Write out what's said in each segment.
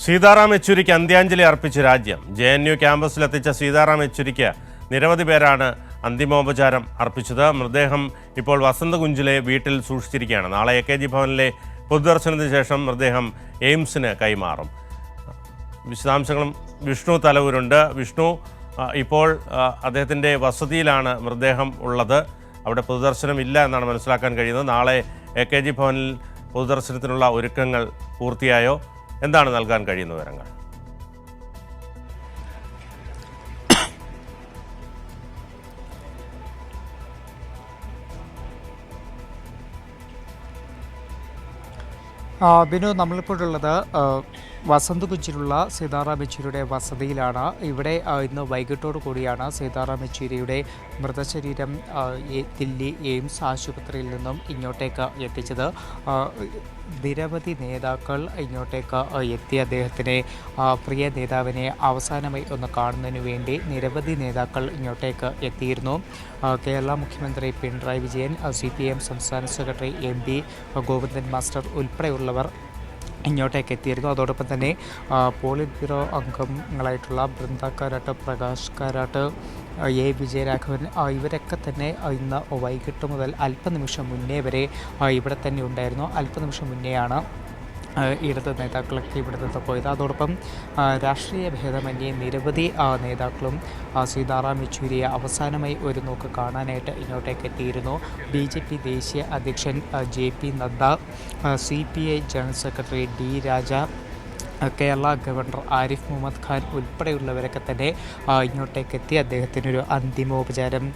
സീതാറാം യെച്ചൂരിക്ക് അന്ത്യാഞ്ജലി അർപ്പിച്ച് രാജ്യം. JNU ക്യാമ്പസിലെത്തിച്ച സീതാറാം യെച്ചൂരിക്ക് നിരവധി പേരാണ് അന്തിമോപചാരം അർപ്പിച്ചത്. മൃതദേഹം ഇപ്പോൾ വസന്തകുഞ്ചിലെ വീട്ടിൽ സൂക്ഷിച്ചിരിക്കുകയാണ്. നാളെ AKG ഭവനിലെ പൊതുദർശനത്തിന് ശേഷം മൃതദേഹം എയിംസിന് കൈമാറും. വിശദാംശങ്ങളും വിഷ്ണു തലവൂരുണ്ട്. വിഷ്ണു, ഇപ്പോൾ അദ്ദേഹത്തിൻ്റെ വസതിയിലാണ് മൃതദേഹം ഉള്ളത്. അവിടെ പൊതുദർശനം ഇല്ല എന്നാണ് മനസ്സിലാക്കാൻ കഴിയുന്നത്. നാളെ AKG ഭവനിൽ പൊതുദർശനത്തിനുള്ള ഒരുക്കങ്ങൾ പൂർത്തിയായോ? എന്താണ് നൽകാൻ കഴിയുന്ന വിവരങ്ങൾ? ബിനു, നമ്മളിപ്പോഴുള്ളത് വസന്തകുഞ്ചിലുള്ള സീതാറാം യെച്ചൂരിയുടെ വസതിയിലാണ്. ഇവിടെ ഇന്ന് വൈകിട്ടോടു കൂടിയാണ് സീതാറാം യെച്ചൂരിയുടെ മൃതശരീരം ദില്ലി എയിംസ് ആശുപത്രിയിൽ നിന്നും ഇങ്ങോട്ടേക്ക് എത്തിച്ചത്. നിരവധി നേതാക്കൾ ഇങ്ങോട്ടേക്ക് എത്തി അദ്ദേഹത്തിനെ, പ്രിയ നേതാവിനെ അവസാനമായി ഒന്ന് കാണുന്നതിന് വേണ്ടി നിരവധി നേതാക്കൾ ഇങ്ങോട്ടേക്ക് എത്തിയിരുന്നു. കേരള മുഖ്യമന്ത്രി പിണറായി വിജയൻ, CPM സംസ്ഥാന സെക്രട്ടറി MP ഗോവിന്ദൻ മാസ്റ്റർ ഉൾപ്പെടെയുള്ളവർ ഇങ്ങോട്ടേക്ക് എത്തിയിരുന്നു. അതോടൊപ്പം തന്നെ പോളിറ്റ് ബ്യൂറോ അംഗങ്ങളായിട്ടുള്ള ബൃന്ദ കാരാട്ട്, പ്രകാശ് കാരാട്ട്, A വിജയരാഘവൻ, ഇവരൊക്കെ തന്നെ ഇന്ന് വൈകിട്ട് മുതൽ അല്പനിമിഷം മുന്നേ വരെ ഇവിടെ തന്നെ ഉണ്ടായിരുന്നു. അല്പനിമിഷം മുന്നെയാണ് ഇടത് നേതാക്കളൊക്കെ ഇവിടെ നിന്ന് പോയത്. അതോടൊപ്പം രാഷ്ട്രീയ ഭേദമന്യേ നിരവധി നേതാക്കളും സീതാറാം യെച്ചൂരിയെ അവസാനമായി ഒരു നോക്ക് കാണാനായിട്ട് ഇങ്ങോട്ടേക്ക് എത്തിയിരുന്നു. BJP ദേശീയ അധ്യക്ഷൻ JP Nadda, CPI general secretary D രാജ, കേരള ഗവർണർ ആരിഫ് മുഹമ്മദ് ഖാൻ ഉൾപ്പെടെയുള്ളവരൊക്കെ തന്നെ ഇങ്ങോട്ടേക്ക് എത്തി അദ്ദേഹത്തിനൊരു അന്തിമോപചാരം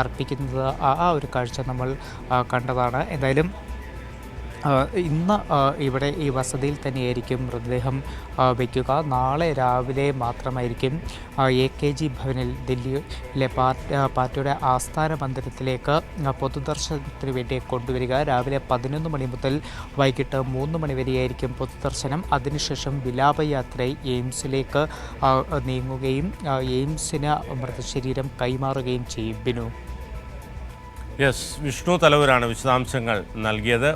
അർപ്പിക്കുന്നത് ആ ഒരു കാഴ്ച നമ്മൾ കണ്ടതാണ്. എന്തായാലും ഇന്ന് ഇവിടെ ഈ വസതിയിൽ തന്നെയായിരിക്കും മൃതദേഹം വയ്ക്കുക. നാളെ രാവിലെ മാത്രമായിരിക്കും AKG ഭവനിൽ ദില്ലിയിലെ പാർട്ടിയുടെ ആസ്ഥാന മന്ദിരത്തിലേക്ക് പൊതുദർശനത്തിന് വേണ്ടി കൊണ്ടുവരിക. രാവിലെ 11 മണി മുതൽ വൈകിട്ട് 3 മണി വരെയായിരിക്കും പൊതുദർശനം. അതിനുശേഷം വിലാപയാത്രയായി എയിംസിലേക്ക് നീങ്ങുകയും എയിംസിന് മൃതശരീരം കൈമാറുകയും ചെയ്യും. ബിനു. വിഷ്ണു തലവൂരാണ് വിശദാംശങ്ങൾ നൽകിയത്.